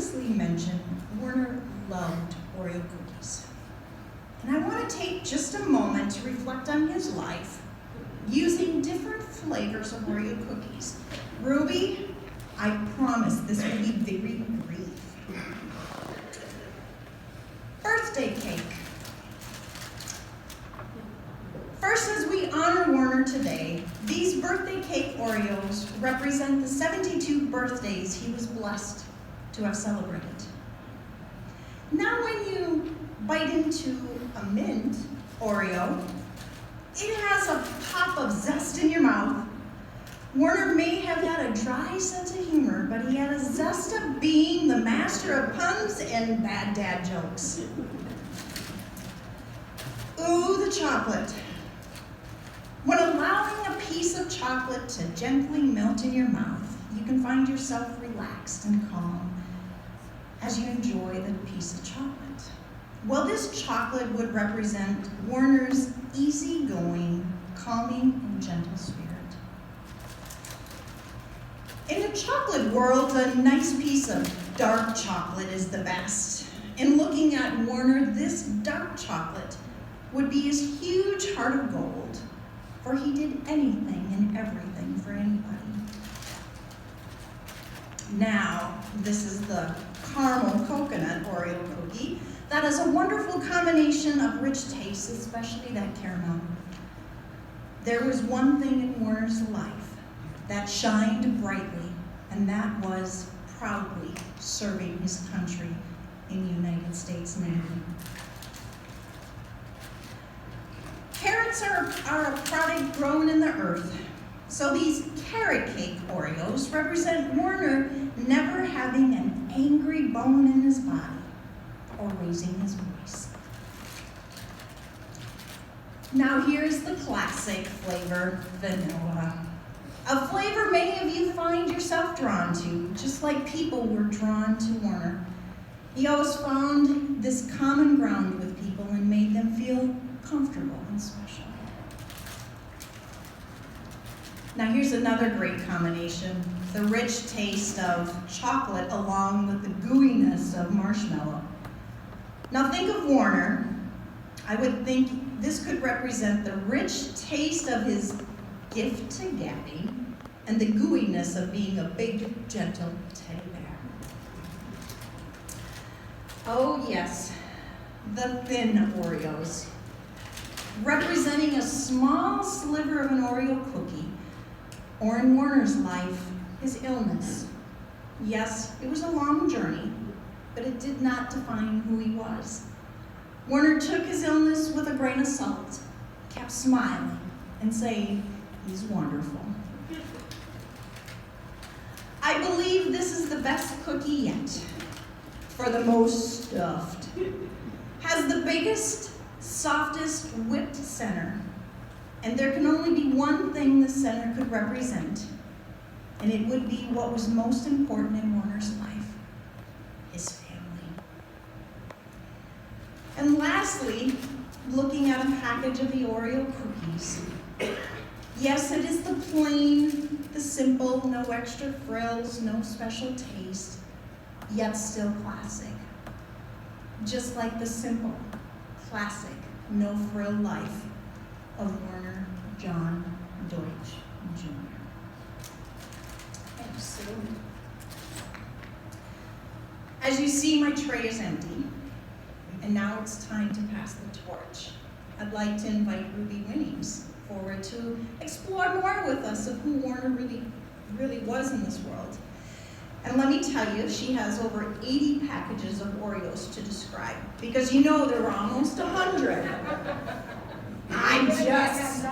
previously mentioned, Werner loved Oreo cookies. And I want to take just a moment to reflect on his life using different flavors of Oreo cookies. Ruby, I promise this will be very brief. Birthday cake. First, as we honor Werner today, these birthday cake Oreos represent the 72 birthdays he was blessed to have celebrated. Now when you bite into a mint Oreo, it has a pop of zest in your mouth. Werner may have had a dry sense of humor, but he had a zest of being the master of puns and bad dad jokes. Ooh, the chocolate. When allowing a piece of chocolate to gently melt in your mouth, you can find yourself relaxed and calm as you enjoy the piece of chocolate. Well, this chocolate would represent Werner's easygoing, calming, and gentle spirit. In the chocolate world, a nice piece of dark chocolate is the best. In looking at Werner, this dark chocolate would be his huge heart of gold, for he did anything and everything for anybody. Now, this is the caramel coconut Oreo cookie. That is a wonderful combination of rich tastes, especially that caramel. There was one thing in Werner's life that shined brightly, and that was proudly serving his country in the United States Navy. Carrots are a product grown in the earth, so these carrot cake Oreos represent Werner never having an angry bone in his body or raising his voice. Now here's the classic flavor, vanilla. A flavor many of you find yourself drawn to, just like people were drawn to Werner. He always found this common ground with people and made them feel comfortable and special. Now here's another great combination, the rich taste of chocolate along with the gooiness of marshmallow. Now think of Werner. I would think this could represent the rich taste of his gift to Gabby and the gooiness of being a big, gentle teddy bear. Oh yes, the thin Oreos, representing a small sliver of an Oreo cookie, or in Werner's life, his illness. Yes, it was a long journey, but it did not define who he was. Werner took his illness with a grain of salt, kept smiling, and saying, he's wonderful. I believe this is the best cookie yet, for the most stuffed. Has the biggest, softest whipped center, and there can only be one thing the center could represent, and it would be what was most important in Werner's life, his family. And lastly, looking at a package of the Oreo cookies. Yes, it is the plain, the simple, no extra frills, no special taste, yet still classic. Just like the simple, classic, no frill life of Werner John Deutsch Jr. Absolutely. As you see, my tray is empty, and now it's time to pass the torch. I'd like to invite Ruby Winnings forward to explore more with us of who Werner really was in this world. And let me tell you, she has over 80 packages of Oreos to describe, because you know there were almost 100. I just